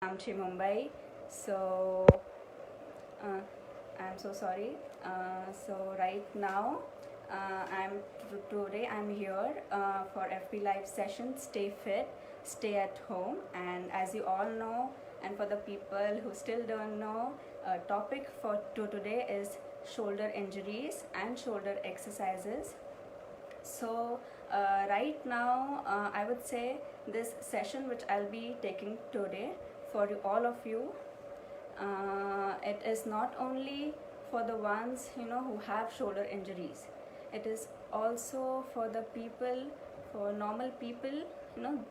Amchi, Mumbai. So uh, I'm so sorry. So right now, today I'm here for FB Live session. Stay fit, stay at home, and as you all know, and for the people who still don't know, topic for today is shoulder injuries and shoulder exercises. So right now, I would say this session which I'll be taking today for all of you, it is not only for the ones who have shoulder injuries. It is also for the people, for normal people.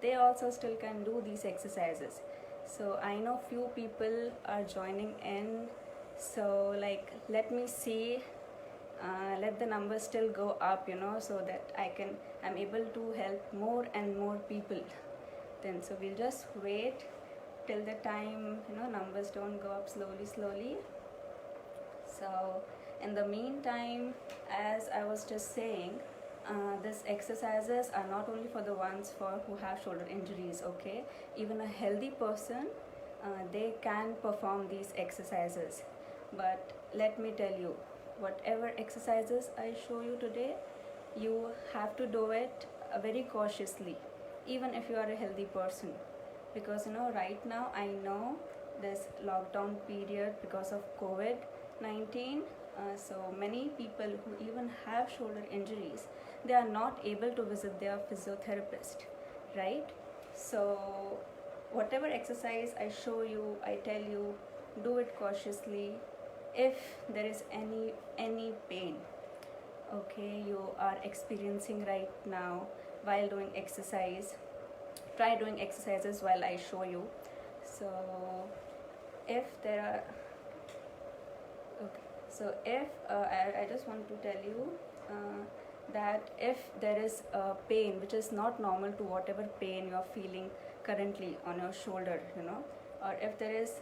They also still can do these exercises. So I know few people are joining in. So like, let me see. Let the numbers still go up, so that I'm able to help more and more people. Then so we'll just wait till the time numbers don't go up slowly. So in the meantime, as I was just saying, these exercises are not only for the ones who have shoulder injuries. Okay, even a healthy person, they can perform these exercises. But let me tell you, whatever exercises I show you today, you have to do it very cautiously, even if you are a healthy person. Because right now I know this lockdown period because of COVID-19, so many people who even have shoulder injuries, they are not able to visit their physiotherapist, right? So whatever exercise I show you, I tell you, do it cautiously. If there is any pain, okay, you are experiencing right now while doing exercise, try doing exercises while I show you. So if there are okay, so if I just want to tell you that if there is a pain which is not normal to whatever pain you are feeling currently on your shoulder, or if there is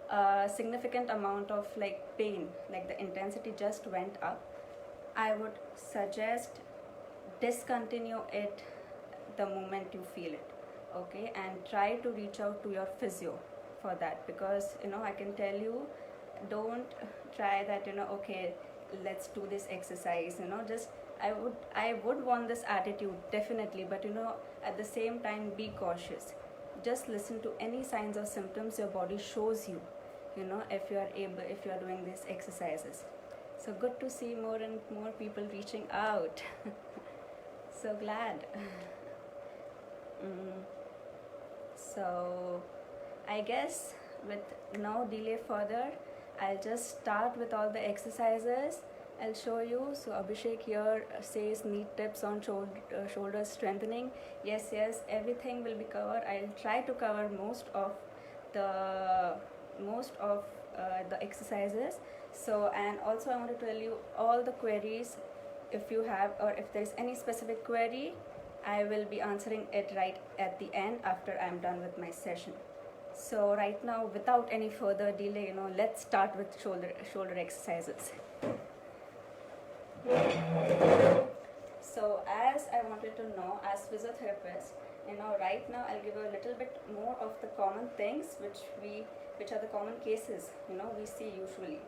a significant amount of like pain, like the intensity just went up, I would suggest discontinue it the moment you feel it, okay, and try to reach out to your physio for that. Because I can tell you, don't try that, okay, let's do this exercise, just I would want this attitude definitely, but at the same time, be cautious. Just listen to any signs or symptoms your body shows you, if you are doing these exercises. So good to see more and more people reaching out. So glad. So I guess with no delay further, I'll just start with all the exercises. I'll show you. So Abhishek here says need tips on shoulder strengthening. Yes, everything will be covered. I'll try to cover most of the exercises. So, and also I want to tell you all the queries. If you have, or if there is any specific query, I will be answering it right at the end after I'm done with my session. So right now, without any further delay, let's start with shoulder exercises. So as I wanted to know, as physiotherapist, right now I'll give a little bit more of the common things which are the common cases we see usually.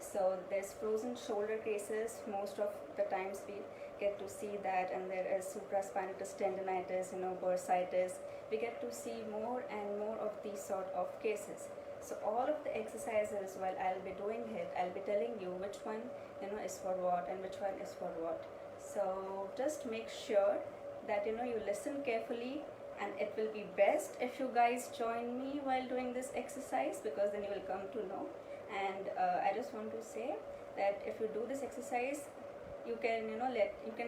So there's frozen shoulder cases. Most of the times we get to see that, and there is supraspinatus tendinitis, bursitis. We get to see more and more of these sort of cases. So all of the exercises, while I'll be doing it, I'll be telling you which one is for what and which one is for what. So just make sure that you listen carefully, and it will be best if you guys join me while doing this exercise, because then you will come to know. And I just want to say that if you do this exercise, you can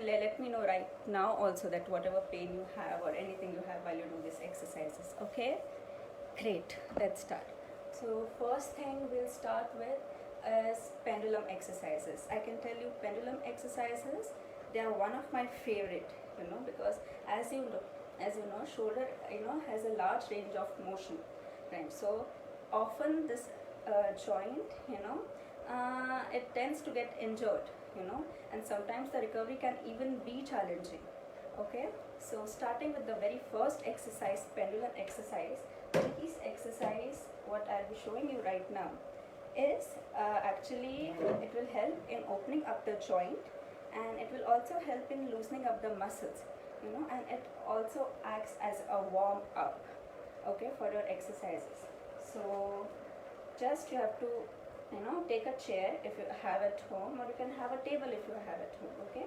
let me know right now also that whatever pain you have or anything you have while you do these exercises. Okay, great, let's start. So first thing we'll start with is pendulum exercises. I can tell you, pendulum exercises, they are one of my favorite, because as you know, shoulder has a large range of motion, right? So often this joint, it tends to get injured, and sometimes the recovery can even be challenging. Okay, so starting with the very first exercise, pendulum exercise. Please exercise what I'll be showing you right now is actually it will help in opening up the joint, and it will also help in loosening up the muscles, and it also acts as a warm up, okay, for your exercises. So just you have to take a chair if you have at home, or you can have a table if you have at home, okay,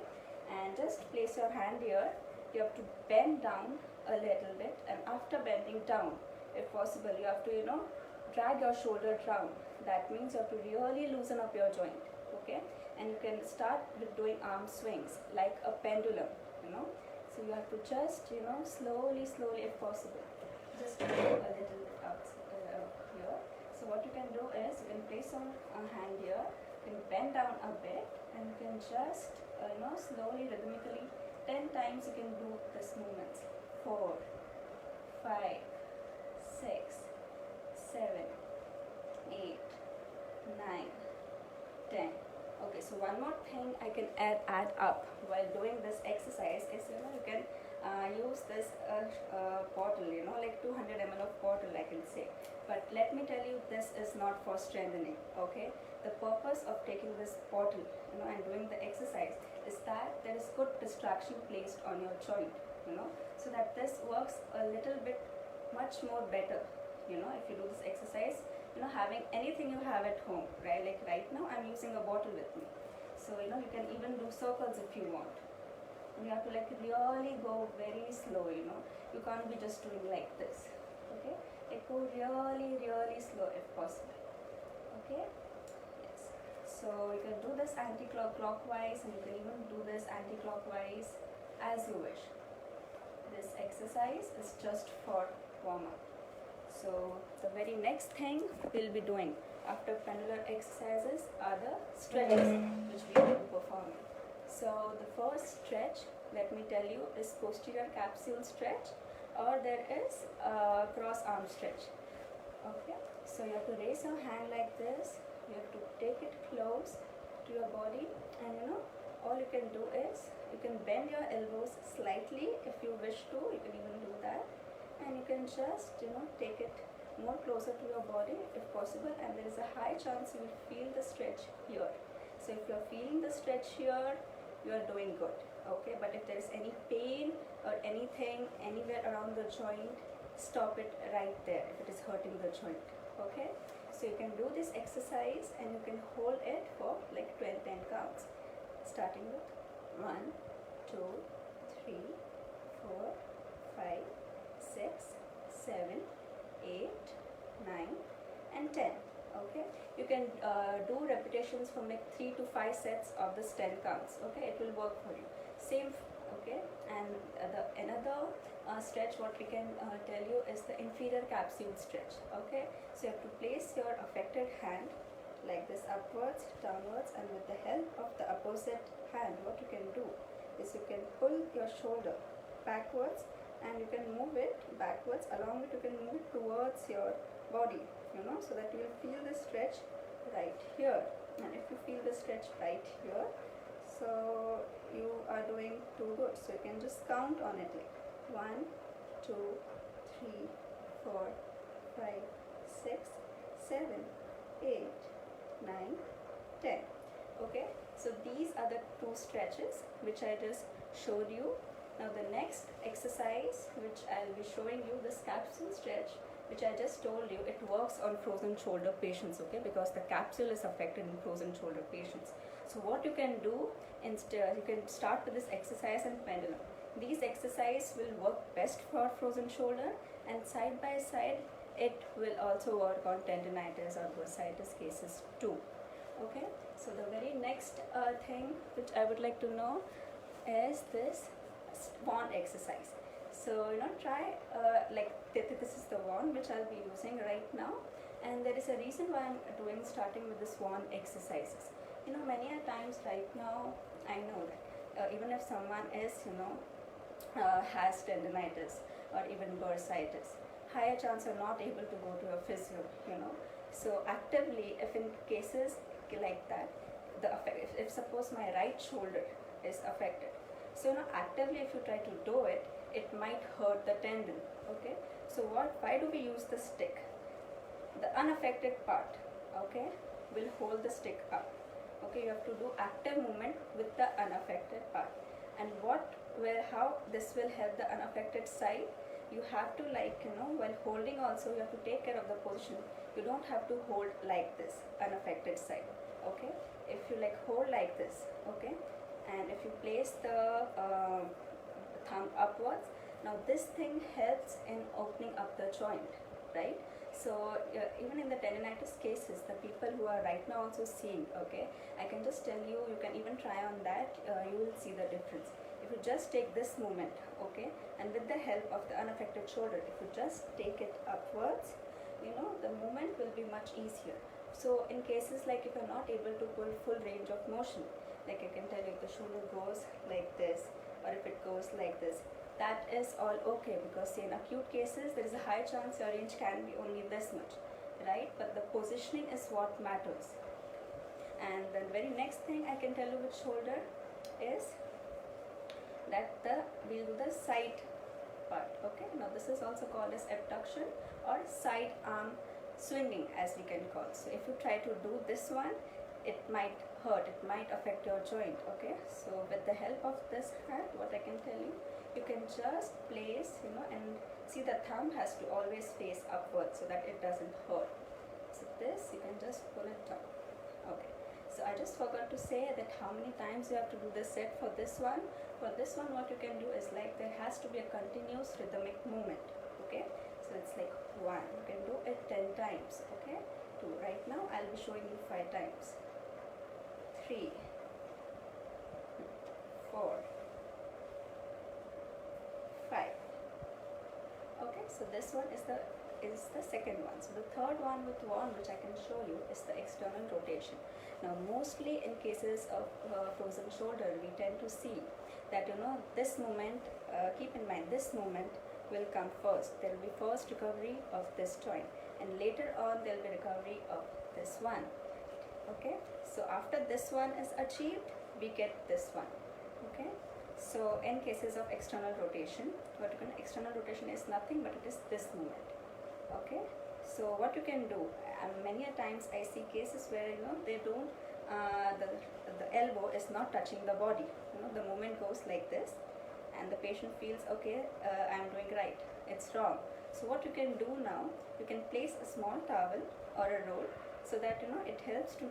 and just place your hand here. You have to bend down a little bit, and after bending down, if possible, you have to drag your shoulder down. That means you have to really loosen up your joint, okay, and you can start with doing arm swings like a pendulum, so you have to just slowly if possible, just go a little out here. So what you can do is you can place on a hand here, you can bend down a bit, and you can just slowly rhythmically 10 times you can do this movements. 4, 5, 6, 7, 8, 9, 10. Okay, so one more thing I can add up while doing this exercise is you can use this bottle, like 200 ml of bottle, I can say. But let me tell you, this is not for strengthening, okay? The purpose of taking this bottle, and doing the exercise is that there is good distraction placed on your joint, so that this works a little bit much more better, if you do this exercise, having anything you have at home, right? Like right now I'm using a bottle with me. So, you can even do circles if you want. You have to like really go very slow, you can't be just doing like this, okay? Like go really slow if possible, okay? Yes. So you can do this anti-clockwise, and you can even do this anti-clockwise as you wish. This exercise is just for warm-up. So the very next thing we'll be doing after pendular exercises are the stretches which we will be performing. So the first stretch, let me tell you, is posterior capsule stretch, or there is a cross arm stretch. Okay, so you have to raise your hand like this, you have to take it close to your body, and all you can do is you can bend your elbows slightly if you wish to, you can even do that, and you can just take it more closer to your body if possible, and there is a high chance you will feel the stretch here. So if you are feeling the stretch here, you are doing good, okay? But if there is any pain or anything anywhere around the joint, stop it right there if it is hurting the joint, okay? So you can do this exercise and you can hold it for like 10 counts, starting with 1, 2, 3, 4, 5, 6, 7, 8, 9, and 10. Okay, you can do repetitions from like 3 to 5 sets of this 10 counts. Okay, it will work for you. Same. Okay, and another stretch what we can tell you is the inferior capsule stretch. Okay, so you have to place your affected hand like this, upwards, downwards, and with the help of the opposite hand, what you can do is you can pull your shoulder backwards, and you can move it backwards. Along with, you can move it towards your body, so that you will feel the stretch right here. And if you feel the stretch right here, so you are doing too good. So you can just count on it like 1, 2, 3, 4, 5, 6, 7, 8, 9, 10. Okay, so these are the 2 stretches which I just showed you. Now the next exercise which I'll be showing you, this capsule stretch, which I just told you, it works on frozen shoulder patients, okay, because the capsule is affected in frozen shoulder patients. So what you can do instead, you can start with this exercise and pendulum. These exercises will work best for frozen shoulder, and side by side it will also work on tendinitis or bursitis cases too. Okay, so the very next thing which I would like to know is this wand exercise. So try like this is the wand which I'll be using right now, and there is a reason why I'm starting with this wand exercises. Many a times right now I know that even if someone is has tendinitis or even bursitis, higher chance are not able to go to a physio. So actively, if in cases like that, if suppose my right shoulder is affected, so actively if you try to do it, it might hurt the tendon. Okay, so why do we use the stick? the unaffected part, okay, will hold the stick up. Okay, you have to do active movement with the unaffected part. And how this will help the unaffected side, you have to, like, while holding also, you have to take care of the position. You don't have to hold like this, unaffected side. Okay, if you like hold like this, okay, and if you place the thumb upwards, now this thing helps in opening up the joint, right? So even in the tendinitis cases, the people who are right now also seeing, okay, I can just tell you, you can even try on that, you will see the difference. If you just take this movement, okay, and with the help of the unaffected shoulder, if you just take it upwards, the movement will be much easier. So in cases like if you're not able to pull full range of motion, like I can tell you, if the shoulder goes like this, or if it goes like this, that is all okay, because in acute cases there is a high chance your range can be only this much, right? But the positioning is what matters. And the very next thing I can tell you with shoulder is that we'll do the side part. Okay, now this is also called as abduction or side arm swinging, as we can call. So if you try to do this one, it might hurt, it might affect your joint. Okay, so with the help of this hand, what I can tell you, you can just place, and see the thumb has to always face upwards so that it doesn't hurt. So this, you can just pull it down. Okay, so I just forgot to say that how many times you have to do this set for this one. For this one, what you can do is, like, there has to be a continuous rhythmic movement. Okay, so it's like 1, you can do it 10 times. Okay, 2, right now I'll be showing you 5 times. 3, 4, 5. Okay, so this one is the second one. So the third one which I can show you is the external rotation. Now mostly in cases of frozen shoulder, we tend to see that this movement, keep in mind, this movement will come first. There will be first recovery of this joint, and later on there will be recovery of this one. Okay, so after this one is achieved, we get this one. Okay, so in cases of external rotation, external rotation is nothing but it is this movement. Okay, so what you can do, many a times I see cases where they don't, the elbow is not touching the body. The movement goes like this, and the patient feels, okay, I'm doing right, it's wrong. So what you can do now, you can place a small towel or a roll, so that it helps to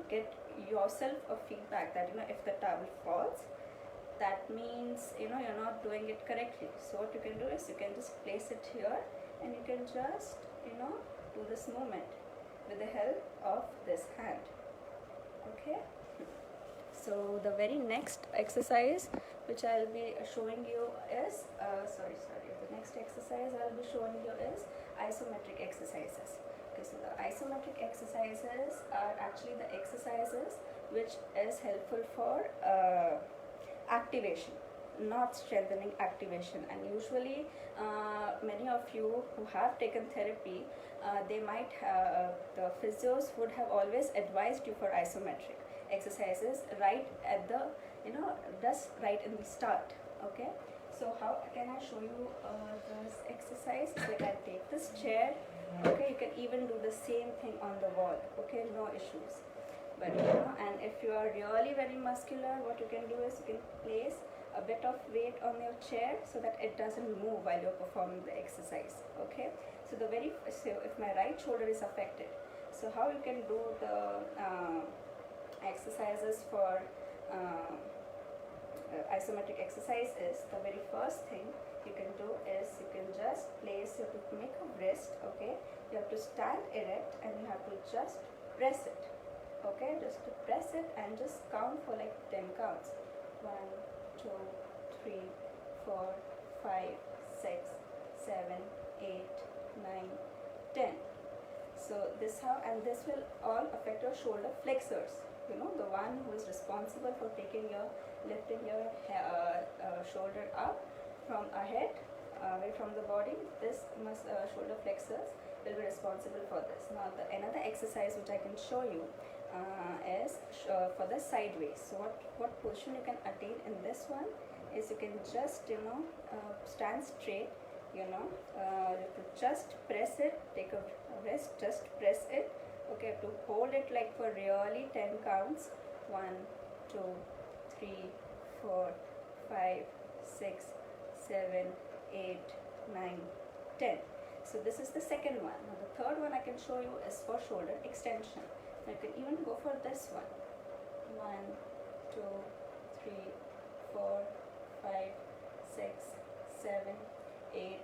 get yourself a feedback that if the towel falls, that means you're not doing it correctly. So what you can do is, you can just place it here, and you can just do this movement with the help of this hand. Okay, so the very next exercise which I'll be showing you is the next exercise I'll be showing you is isometric exercises. Okay, so the isometric exercises are actually the exercises which is helpful for activation, not strengthening, activation. And usually many of you who have taken therapy, they might have, the physios would have always advised you for isometric exercises right at the just right in the start. Okay, so how can I show you this exercise? Like, I take this chair. Okay, you can even do the same thing on the wall. Okay, no issues. But and if you are really very muscular, what you can do is, you can place a bit of weight on your chair so that it doesn't move while you're performing the exercise. Okay, so if my right shoulder is affected, so how you can do the exercises for isometric exercise is, the very first thing you can do is, you can just place, you have to make a wrist. Okay, you have to stand erect, and you have to just press it. Okay, just to press it, and just count for like 10 counts. 1, 2, 3, 4, 5, 6, 7, 8, 9, 10. So this how, and this will all affect your shoulder flexors. The one who is responsible for lifting your shoulder up from ahead, away from the body. This shoulder flexors will be responsible for this. Now another exercise which I can show you is for the sideways. So what position you can attain in this one is, you can just stand straight, you know, to just press it, take a rest, just press it. Okay, to hold it like for really 10 counts. 1, 2, 3, 4, 5, 6, 7, 8, 9, 10. So this is the second one. Now the third one I can show you is for shoulder extension. Now you can even go for this one. 1, 2, 3, 4, 5, 6, 7, 8,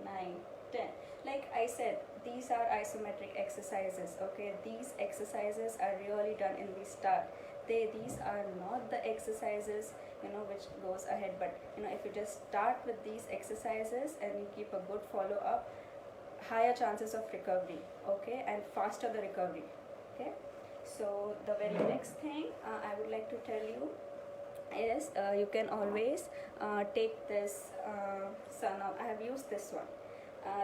9, 10. Like I said, these are isometric exercises. Okay, these exercises are really done in the start. These are not the exercises, you know, which goes ahead, but you know, if you just start with these exercises and you keep a good follow up, higher chances of recovery. Okay, and faster the recovery. Okay, so the very next thing I would like to tell you is you can always take this. So now I have used this one.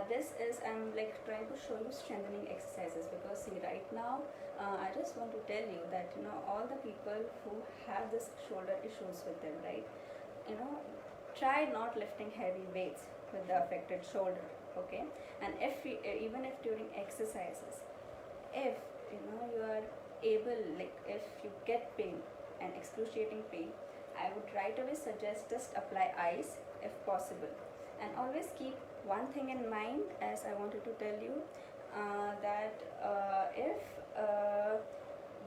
This is, I'm like trying to show you strengthening exercises, because see, right now I just want to tell you that, you know, all the people who have this shoulder issues with them, right, you know, try not lifting heavy weights with the affected shoulder. Okay, and if you, even if during exercises, if you know you are able, like if you get pain and excruciating pain, I would right away suggest just apply ice if possible. And always keep one thing in mind, as I wanted to tell you, that if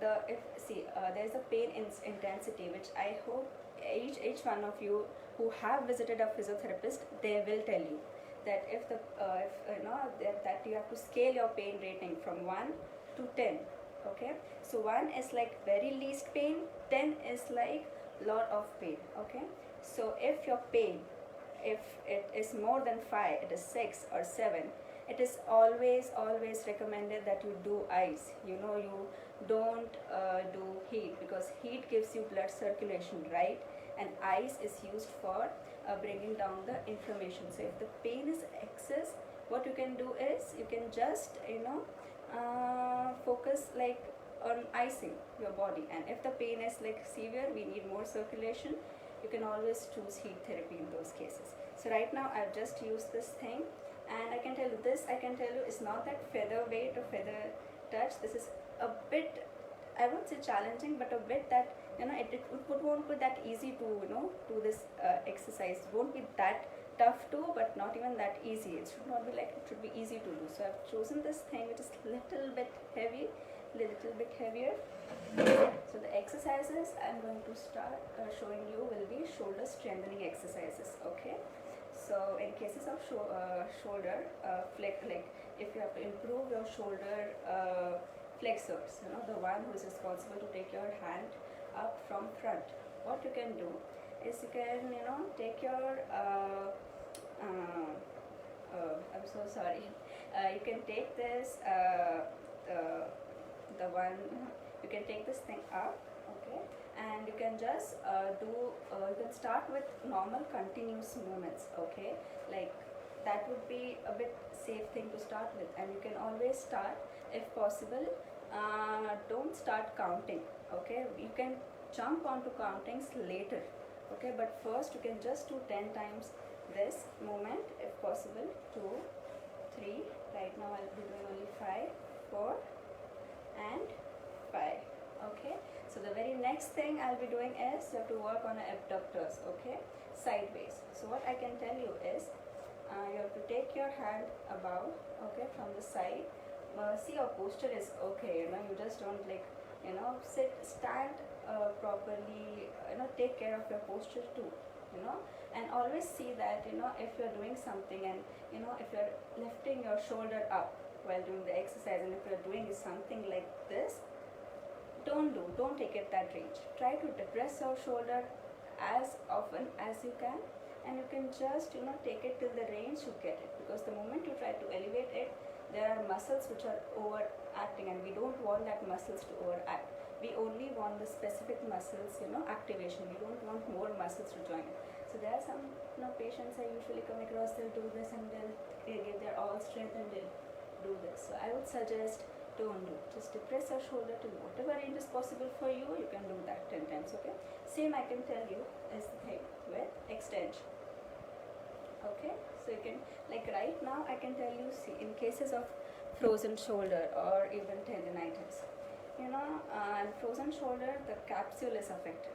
there's a pain intensity, which I hope each one of you who have visited a physiotherapist, they will tell you that if the if you know that you have to scale your pain rating from 1 to 10. Okay, so 1 is like very least pain, 10 is like lot of pain. Okay, so if your pain, if it is more than 5, it is 6 or 7, it is always recommended that you do ice. You know, you don't do heat, because heat gives you blood circulation, right? And ice is used for bringing down the inflammation. So if the pain is excess, what you can do is you can just, you know, focus like on icing your body. And if the pain is like severe, we need more circulation, you can always choose heat therapy in those cases. So right now I've just used this thing, and I can tell you this, is not that feather weight or feather touch. This is a bit, I won't say challenging, but a bit that, you know, it won't be that easy to, you know, do this exercise. It won't be that tough too, but not even that easy. It should not be like, it should be easy to do. So I've chosen this thing which is little bit heavier. So the exercises I'm going to start showing you will be shoulder strengthening exercises. Okay, so in cases of shoulder like if you have to improve your shoulder flexors, you know, the one who is responsible to take your hand up from front, what you can do is you can, you know, take your I'm so sorry, you can take this the one, you can take this thing up. Okay, and you can just you can start with normal continuous movements. Okay, like that would be a bit safe thing to start with, and you can always start, if possible, don't start counting. Okay, you can jump onto countings later. Okay, but first you can just do 10 times this movement if possible. 2, 3, right now I'll be doing only 5, 4 and 5. Okay, so the very next thing I'll be doing is you have to work on the abductors. Okay, sideways. So what I can tell you is you have to take your hand above, okay, from the side. See, your posture is okay, you know, you just don't like, you know, stand properly, you know, take care of your posture too, you know, and always see that, you know, if you're doing something and, you know, if you're lifting your shoulder up while doing the exercise, and if you're doing something like this, don't take it that range. Try to depress your shoulder as often as you can, and you can just, you know, take it till the range you get it, because the moment you try to elevate it, there are muscles which are overacting, and we don't want that muscles to overact. We only want the specific muscles, you know, activation. We don't want more muscles to join it. So there are some, you know, patients I usually come across, they'll do this and they'll give their all strength and they'll do this. So I would suggest, don't do. Just depress your shoulder till whatever range is possible for you. You can do that 10 times. Okay. Same I can tell you is the thing with extension. Okay, so you can, like right now I can tell you, see, in cases of frozen shoulder or even tendinitis, frozen shoulder, the capsule is affected,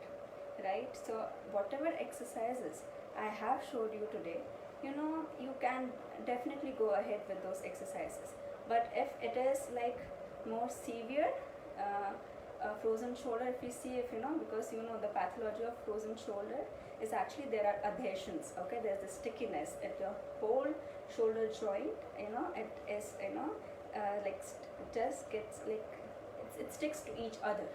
right? So whatever exercises I have showed you today, you can definitely go ahead with those exercises. But if it is like more severe, frozen shoulder, if we see, if because the pathology of frozen shoulder is actually there are adhesions. Okay, there's the stickiness at the whole shoulder joint. It is like just gets like it sticks to each other.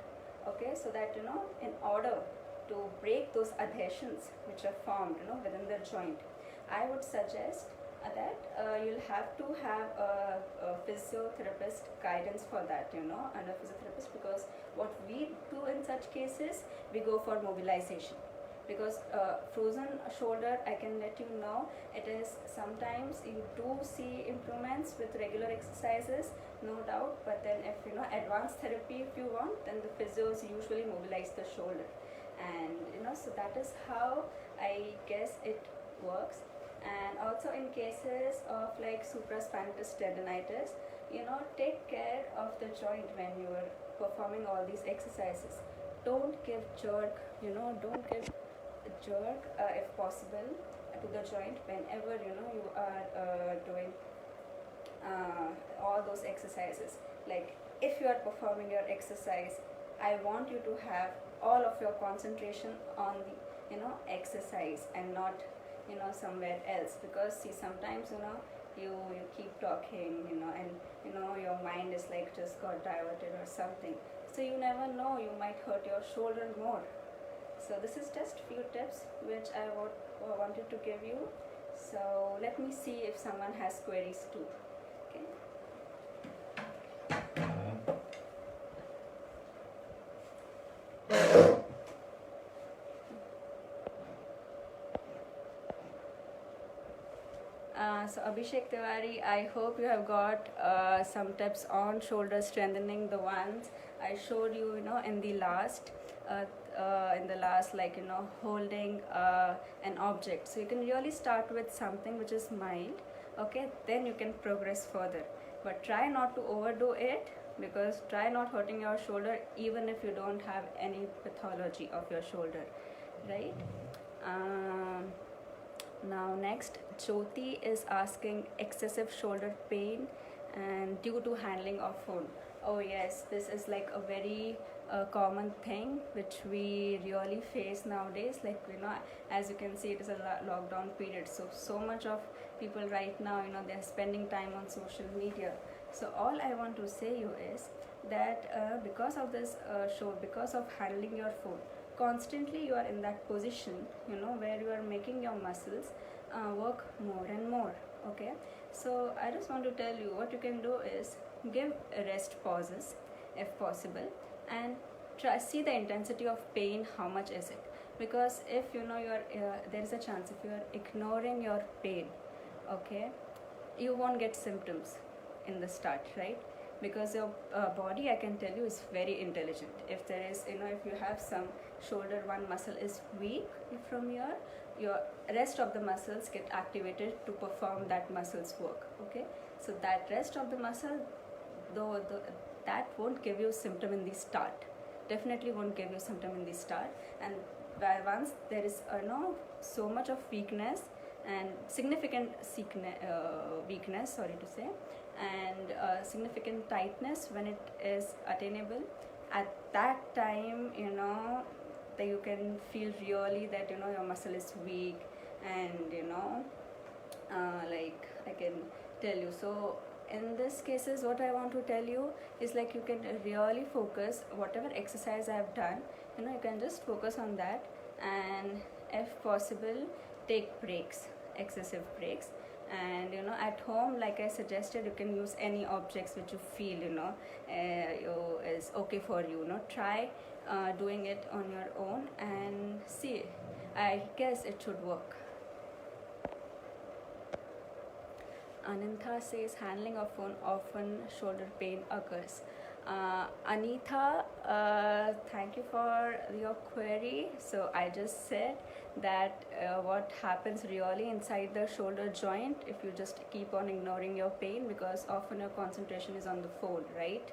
Okay, so that in order to break those adhesions which are formed within the joint, I would suggest that you'll have to have a physiotherapist guidance for that, and a physiotherapist, because what we do in such cases, we go for mobilization. Because frozen shoulder, I can let you know, it is sometimes you do see improvements with regular exercises, no doubt, but then if advanced therapy if you want, then the physios usually mobilize the shoulder. And so that is how I guess it works. And also in cases of like supraspinatus tendinitis, take care of the joint when you are performing all these exercises. Don't give jerk, don't give jerk if possible to the joint whenever you are doing all those exercises. Like if you are performing your exercise, I want you to have all of your concentration on the exercise and not somewhere else. Because see, sometimes you keep talking and your mind is like just got diverted or something, so you never know, you might hurt your shoulder more. So this is just few tips which I wanted to give you. So let me see if someone has queries too. Okay. So Abhishek Tiwari, I hope you have got some tips on shoulder strengthening, the ones I showed you, in the last, like holding an object. So you can really start with something which is mild, okay? Then you can progress further, but try not to overdo it, because try not hurting your shoulder even if you don't have any pathology of your shoulder, right? Now next, Jyoti is asking excessive shoulder pain and due to handling of phone. Oh yes, this is like a very common thing which we really face nowadays. Like as you can see, it is a lockdown period, so much of people right now, they're spending time on social media. So all I want to say you is that because of this because of handling your phone constantly, you are in that position where you are making your muscles work more and more. Okay, so I just want to tell you, what you can do is give rest pauses if possible, and try see the intensity of pain, how much is it. Because if you are there is a chance, if you are ignoring your pain, okay, you won't get symptoms in the start, right? Because your body, I can tell you, is very intelligent. If there is if you have some shoulder, one muscle is weak from here, your rest of the muscles get activated to perform that muscle's work. Okay, so that rest of the muscle, though that won't give you symptom in the start, definitely won't give you symptom in the start. And once there is so much of weakness and significant weakness, sorry to say, and significant tightness, when it is attainable, at that time that you can feel really that your muscle is weak. And like I can tell you, so in this cases, what I want to tell you is, like, you can really focus whatever exercise I have done, you can just focus on that, and if possible, take breaks, excessive breaks. And at home, like I suggested, you can use any objects which you feel is okay for you. Try doing it on your own and see, I guess it should work. Anantha says handling of phone, often shoulder pain occurs. Anita, thank you for your query. So I just said that what happens really inside the shoulder joint if you just keep on ignoring your pain, because often your concentration is on the fold, right?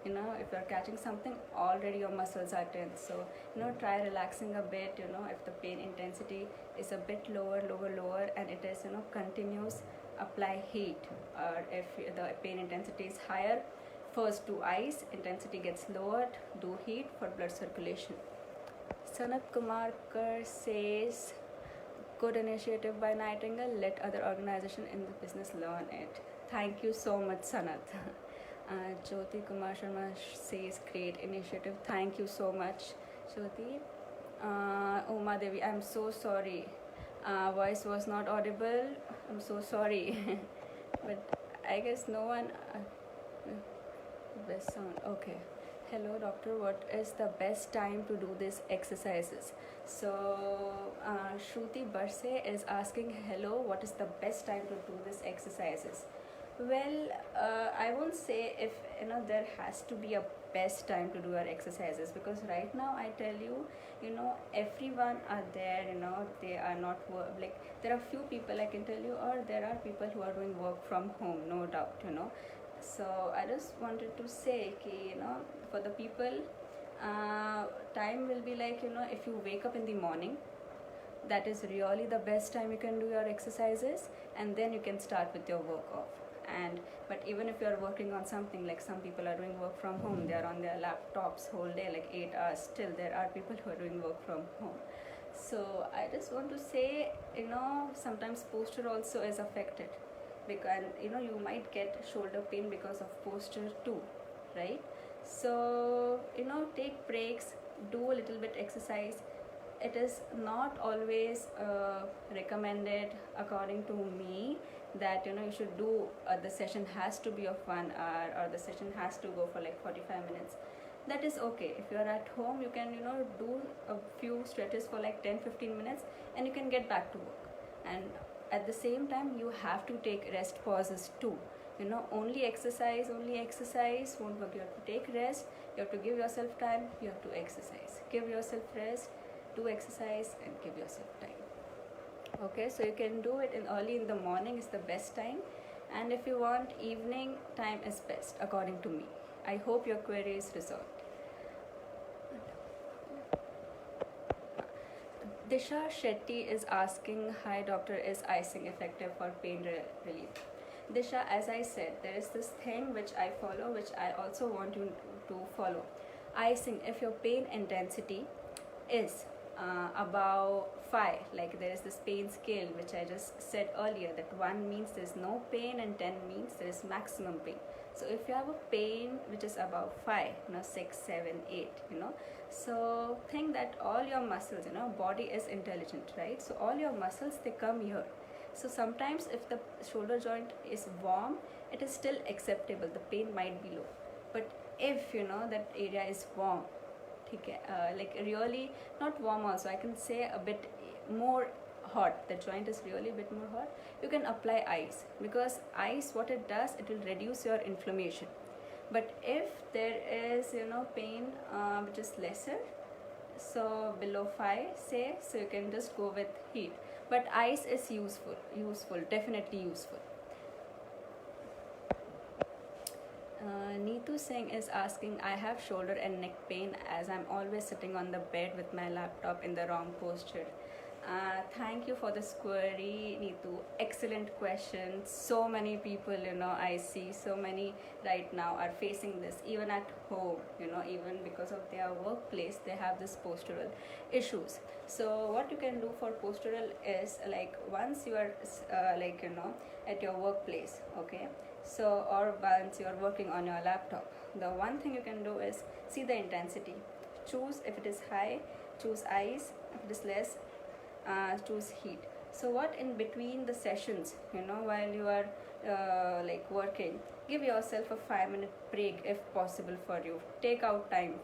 If you're catching something, already your muscles are tense. So try relaxing a bit. If the pain intensity is a bit lower, and it is continuous, apply heat. Or if the pain intensity is higher, first do ice, intensity gets lowered, do heat for blood circulation. Sanat Kumar Kar says, good initiative by Nightingale, let other organizations in the business learn it. Thank you so much, Sanat. Jyoti Kumar Sharma says, great initiative. Thank you so much, Jyoti. Uma Devi, I'm so sorry. Voice was not audible. I'm so sorry. But I guess no one... best sound. Okay. Hello doctor, what is the best time to do these exercises? So Shruti Barse is asking, hello, what is the best time to do these exercises? Well, I won't say if there has to be a best time to do your exercises, because right now I tell you, everyone are there, they are not like, there are few people I can tell you, or there are people who are doing work from home, no doubt. So I just wanted to say, for the people, time will be like, if you wake up in the morning, that is really the best time you can do your exercises, and then you can start with your work off. But even if you are working on something, like some people are doing work from home, they are on their laptops whole day, like 8 hours, still there are people who are doing work from home. So I just want to say, sometimes posture also is affected, because you might get shoulder pain because of posture too, right? So take breaks, do a little bit exercise. It is not always recommended, according to me, that you should do the session has to be of 1 hour, or the session has to go for like 45 minutes. That is okay. If you are at home, you can do a few stretches for like 10-15 minutes, and you can get back to work. And at the same time, you have to take rest pauses too. Only exercise won't work. You have to take rest, you have to give yourself time, you have to exercise. Give yourself rest, do exercise, and give yourself time. Okay, so you can do it early in the morning is the best time, and if you want, evening time is best, according to me. I hope your query is resolved. Disha Shetty is asking, hi doctor, is icing effective for pain relief? Disha, as I said, there is this thing which I follow, which I also want you to follow. Icing, if your pain intensity is above 5, like there is this pain scale which I just said earlier, that 1 means there is no pain and 10 means there is maximum pain. So if you have a pain which is above 5, 6, 7, 8, so think that all your muscles, body is intelligent, right? So all your muscles, they come here. So sometimes if the shoulder joint is warm, it is still acceptable, the pain might be low. But if that area is warm, like really not warm also, I can say a bit more hot, the joint is really a bit more hot, you can apply ice, because ice, what it does, it will reduce your inflammation. But if there is pain which is lesser, so below 5 say, so you can just go with heat. But ice is useful, definitely useful. Neetu Singh is asking, I have shoulder and neck pain as I'm always sitting on the bed with my laptop in the wrong posture. Thank you for this query, Neetu. Excellent question. So many people, I see so many right now are facing this, even at home, even because of their workplace, they have this postural issues. So what you can do for postural is, like, once you are at your workplace, okay, so or once you are working on your laptop, the one thing you can do is see the intensity, choose, if it is high, choose ice, if it is less, choose heat. So what in between the sessions, while you are working, give yourself a 5-minute break if possible for you. Take out time,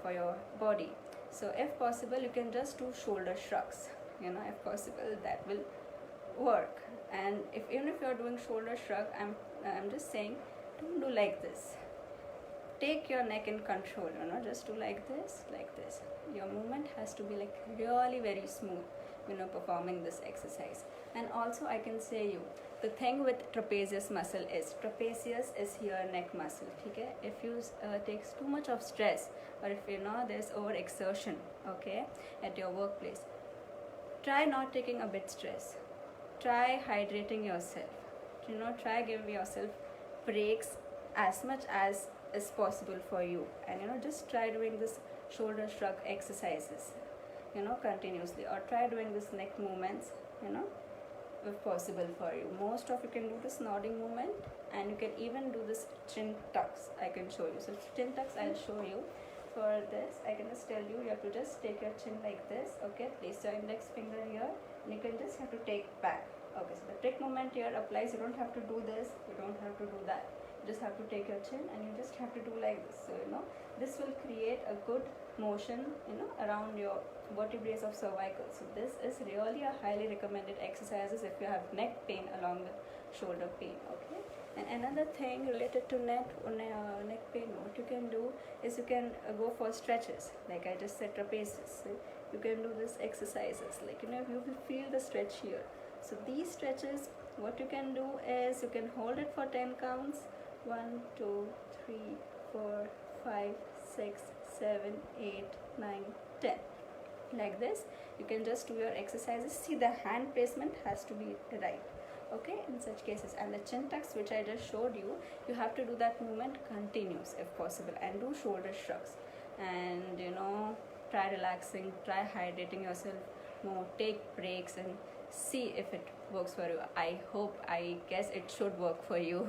for your body. So if possible, you can just do shoulder shrugs, if possible, that will work. And even if you are doing shoulder shrug, I'm just saying, don't do like this. take your neck in control, just do like this. Your movement has to be like really very smooth, performing this exercise. And also I can say you, the thing with trapezius muscle is, trapezius is here neck muscle, okay? If you takes too much of stress, or if there's overexertion, okay, at your workplace, try not taking a bit stress. Try hydrating yourself, try giving yourself breaks as much as is possible for you. And just try doing this shoulder shrug exercises, continuously, or try doing this neck movements, if possible for you. Most of you can do this nodding movement, and you can even do this chin tucks. I can show you. So chin tucks I'll show you. For this I can just tell you, you have to just take your chin like this, okay? Place your index finger here, and you can just have to take back. Okay, so the trick moment here applies. You don't have to do this, you don't have to do that. You just have to take your chin, and you just have to do like this. So this will create a good motion around your vertebrae of cervical. So this is really a highly recommended exercises if you have neck pain along with shoulder pain, okay? And another thing related to neck pain, what you can do is you can go for stretches, like I just said, trapezius. So you can do this exercises, like you will feel the stretch here. So these stretches, what you can do is you can hold it for 10 counts. 1 2 3 4 5 6 7 8 9 10, like this. You can just do your exercises. See, the hand placement has to be right, okay, in such cases. And the chin tucks, which I just showed you, you have to do that movement continuous if possible, and do shoulder shrugs. And try relaxing, try hydrating yourself more, take breaks, and see if it works for you. I guess it should work for you.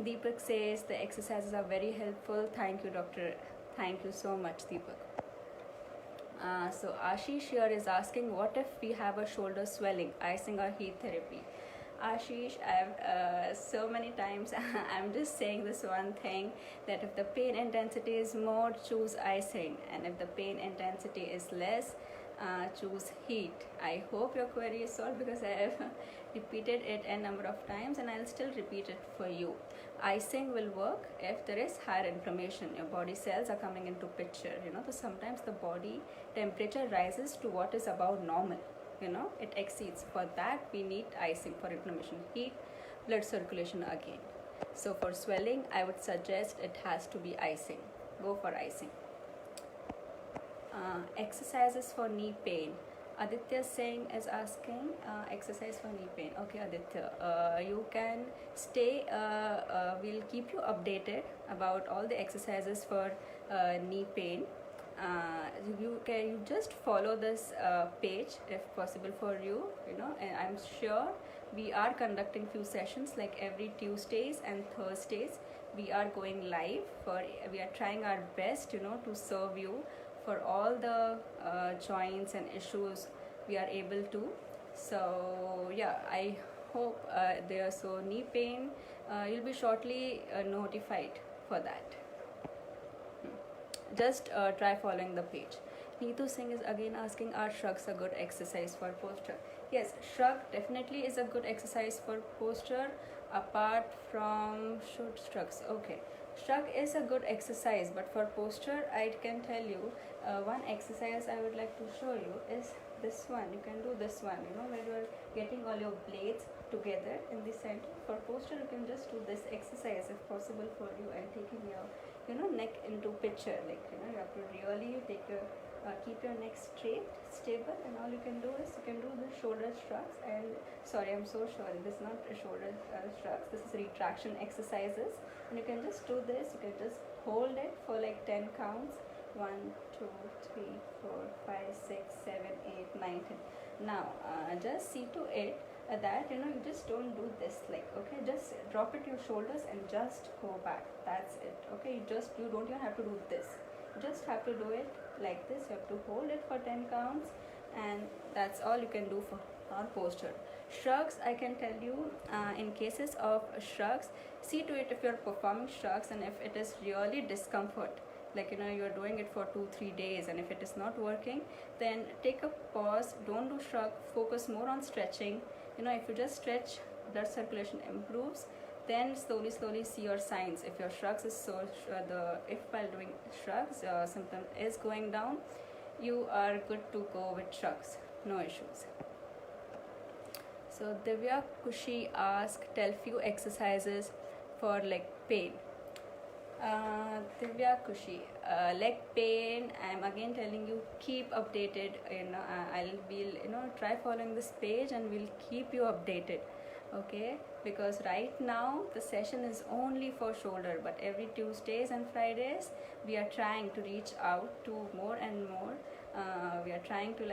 Deepak says the exercises are very helpful. Thank you, doctor. Thank you so much, Deepak. So Ashish here is asking, what if we have a shoulder swelling, icing or heat therapy? Ashish, I've so many times I'm just saying this one thing, that if the pain intensity is more, choose icing, and if the pain intensity is less, choose heat. I hope your query is solved, because I have repeated it a number of times, and I'll still repeat it for you. Icing will work if there is higher inflammation. Your body cells are coming into picture. So sometimes the body temperature rises to what is above normal. It exceeds. For that we need icing. For inflammation, heat, blood circulation again. So for swelling, I would suggest it has to be icing. Go for icing. Exercises for knee pain. Aditya Singh is asking exercise for knee pain. Okay, Aditya, you can stay. We'll keep you updated about all the exercises for knee pain. You just follow this page if possible for you. And I'm sure we are conducting few sessions like every Tuesdays and Thursdays. We are going live. We are trying our best, to serve you for all the joints and issues we are able to. So yeah, I hope so knee pain, you'll be shortly notified for that. Just try following the page. Neetu Singh is again asking, are shrugs a good exercise for posture? Yes, shrug definitely is a good exercise for posture, apart from shrugs. Okay, shrug is a good exercise, but for posture I can tell you one exercise I would like to show you is this one. You can do this one, where you are getting all your blades together in the center. For posture, you can just do this exercise if possible for you, and taking your neck into picture, like you have to really take your keep your neck straight, stable, and all you can do is you can do the shoulder shrugs. And sorry, I'm so sorry, this is not a shoulder shrugs, this is retraction exercises. And you can just do this. You can just hold it for like 10 counts. 1 2 3 4 5 6 7 8 9 10. Now just see to it that you just don't do this, like, okay, just drop it your shoulders and just go back. That's it. Okay, you don't even have to do this. You just have to do it like this. You have to hold it for 10 counts, and that's all you can do for our posture. Shrugs, I can tell you, in cases of shrugs, see to it if you're performing shrugs and if it is really discomfort, like you're doing it for 2-3 days, and if it is not working, then take a pause. Don't do shrug. Focus more on stretching. If you just stretch, blood circulation improves, then slowly see your signs. If your shrugs is if while doing shrugs symptom is going down, you are good to go with shrugs, no issues. So Divya Kushi asked, tell few exercises for leg pain. Divya Kushi, leg pain, I'm again telling you, keep updated. I'll try following this page and we'll keep you updated. Okay, because right now the session is only for shoulder, but every Tuesdays and Fridays we are trying to reach out to more and more. We are trying to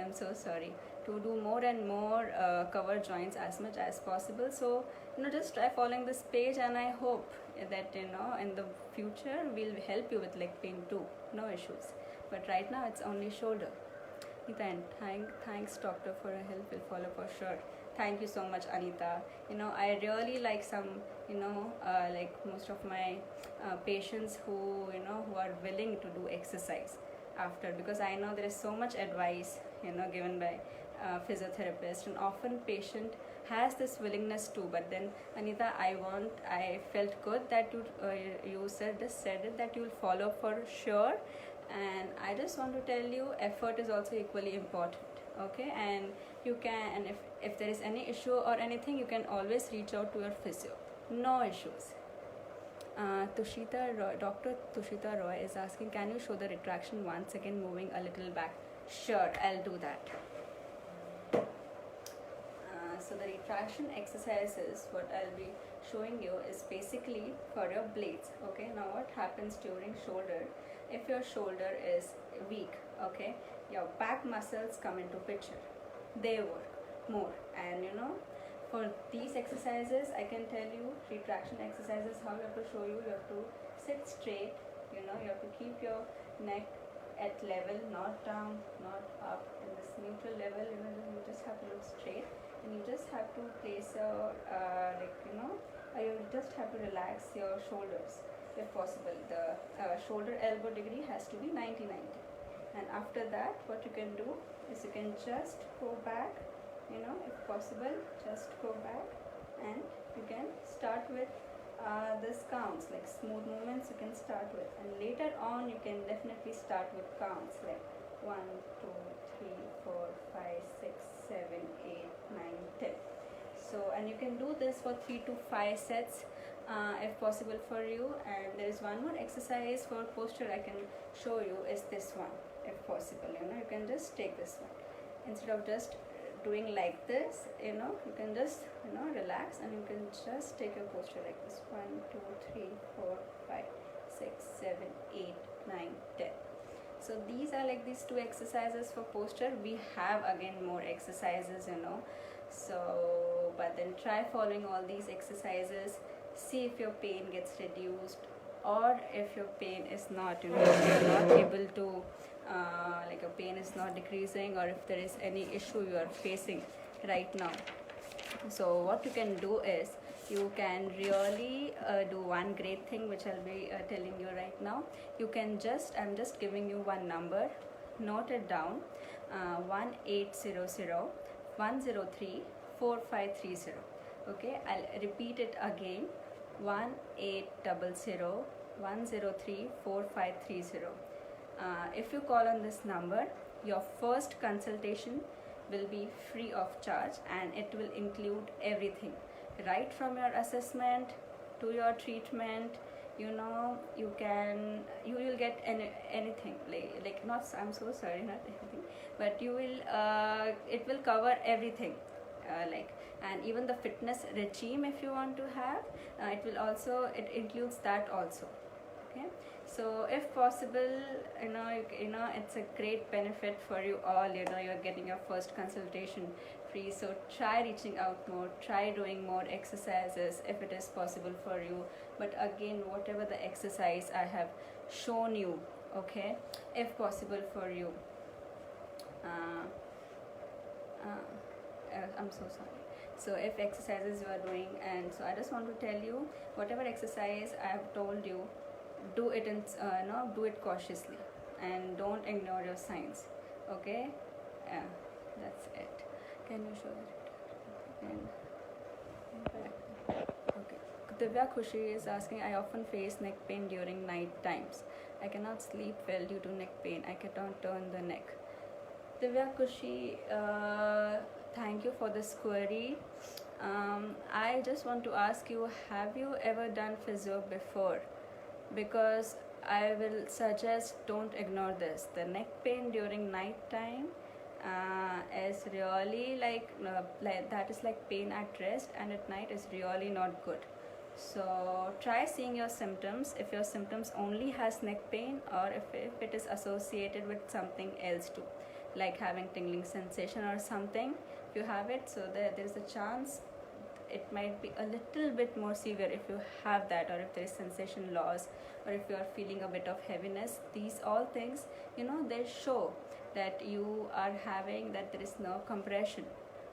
I'm so sorry, to do more and more cover joints as much as possible. So just try following this page, and I hope that in the future we'll help you with leg pain too, no issues. But right now it's only shoulder. And thanks doctor for your help, will follow for sure. Thank you so much, Anita. I really like some like most of my patients who are willing to do exercise after, because I know there is so much advice given by physiotherapist, and often patient has this willingness too. But then Anita, I felt good that you said it, that you will follow for sure. And I just want to tell you, effort is also equally important. Okay, and you can, and if there is any issue or anything, you can always reach out to your physio, no issues. Dr. Tushita Roy is asking, can you show the retraction once again, moving a little back? Sure, I'll do that. So the retraction exercises, what I'll be showing you is basically for your blades. Okay, now what happens during shoulder, if your shoulder is weak, okay, your back muscles come into picture, they work more. And for these exercises, I can tell you, retraction exercises, how you have to show you have to sit straight, you have to keep your neck at level, not down, not up, in this neutral level. You just have to look straight, and you just have to place your you just have to relax your shoulders if possible. The shoulder elbow degree has to be 90-90. And after that, what you can do is you can just go back, if possible, just go back, and you can start with this counts, like smooth movements you can start with, and later on you can definitely start with counts like 1, 2, 3, 4, 5, 6, 7, 8, 9, 10. So, and you can do this for 3 to 5 sets if possible for you. And there is one more exercise for posture I can show you, is this one, if possible. You can just take this one, instead of just doing like this, you can just relax, and you can just take your posture like this: 1, 2, 3, 4, 5, 6, 7, 8, 9, 10. So these are like these 2 exercises for posture. We have again more exercises, so but then try following all these exercises, see if your pain gets reduced, or if your pain is not, if you're not able to like your pain is not decreasing, or if there is any issue you are facing right now. So what you can do is, you can really do one great thing, which I'll be telling you right now. You can I'm just giving you one number, note it down: 1800-103-4530. Okay, I'll repeat it again: 1800-103-4530. If you call on this number, your first consultation will be free of charge, and it will include everything, right from your assessment to your treatment. You will get anything, like not, I'm so sorry, not anything, but you will it will cover everything, and even the fitness regime, if you want to have, it includes that also. Okay, so if possible, it's a great benefit for you all. You're getting your first consultation free, so try reaching out more, try doing more exercises if it is possible for you. But again, whatever the exercise I have shown you, okay, if possible for you, I'm so sorry. So if exercises you are doing, and so I just want to tell you, whatever exercise I have told you, do it do it cautiously, and don't ignore your signs. Okay, that's it. Can you show it? And okay. Divya Khushi is asking, I often face neck pain during night times. I cannot sleep well due to neck pain. I cannot turn the neck. Divya Kushi, thank you for this query. I just want to ask you, have you ever done physio before? Because I will suggest don't ignore this. The neck pain during night time is really like that is like pain at rest, and at night is really not good. So try seeing your symptoms. If your symptoms only has neck pain, or if it is associated with something else too, like having tingling sensation or something, if you have it, so there is a chance it might be a little bit more severe if you have that, or if there is sensation loss, or if you are feeling a bit of heaviness. These all things, they show that you are having that there is nerve compression.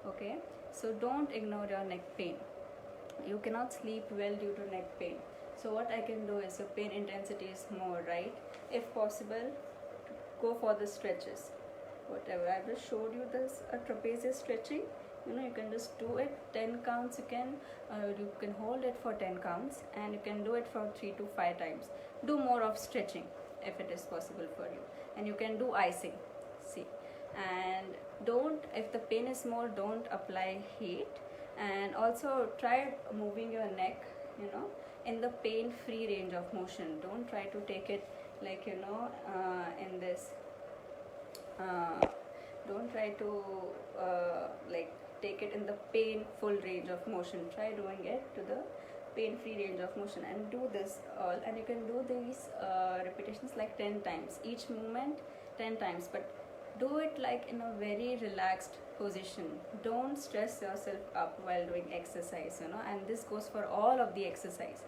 Okay, so don't ignore your neck pain. You cannot sleep well due to neck pain. So what I can do is, your pain intensity is more, right? If possible, go for the stretches. Whatever I just showed you, this trapezius stretching, you can just do it 10 counts. You can hold it for 10 counts, and you can do it for 3 to 5 times. Do more of stretching if it is possible for you, and you can do icing. See, and if the pain is more, don't apply heat. And also try moving your neck in the pain free range of motion. Don't try to take it like in this don't try to like take it in the painful range of motion. Try doing it to the pain free range of motion, and do this all. And you can do these repetitions like 10 times, each movement 10 times, but do it like in a very relaxed position. Don't stress yourself up while doing exercise, and this goes for all of the exercise.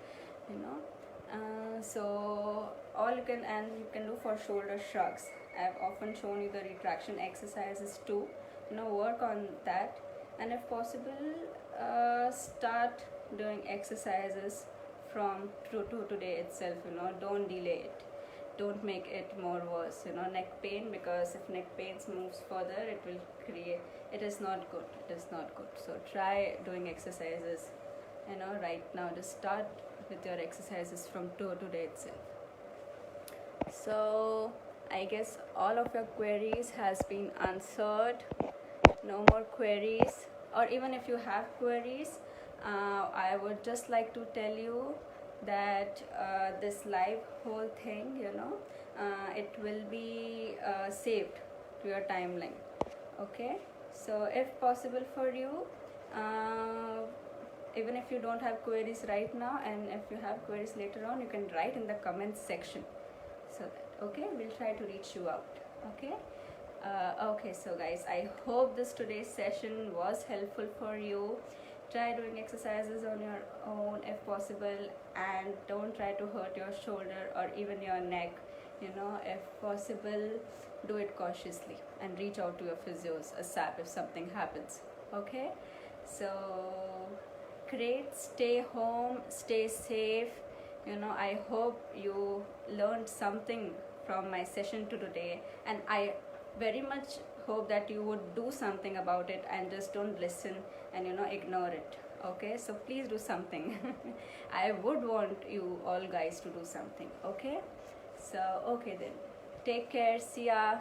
So all you can do for shoulder shrugs. I've often shown you the retraction exercises too. Work on that, and if possible, start doing exercises from today itself. Don't delay it. Don't make it more worse. Neck pain, because if neck pains moves further, it is not good. So try doing exercises right now. Just start with your exercises from today itself. So I guess all of your queries has been answered. No more queries, or even if you have queries, I would just like to tell you that this live whole thing, it will be saved to your timeline. Okay, so if possible for you, even if you don't have queries right now, and if you have queries later on, you can write in the comments section, so that we'll try to reach you out. Okay, so guys, I hope this today's session was helpful for you. Try doing exercises on your own if possible, and don't try to hurt your shoulder or even your neck. If possible, do it cautiously, and reach out to your physios ASAP if something happens. Okay, so great. Stay home, stay safe. I hope you learned something from my session today, and I very much hope that you would do something about it, and just don't listen and ignore it. Okay, so please do something. I would want you all guys to do something. Okay, so okay then, take care, see ya.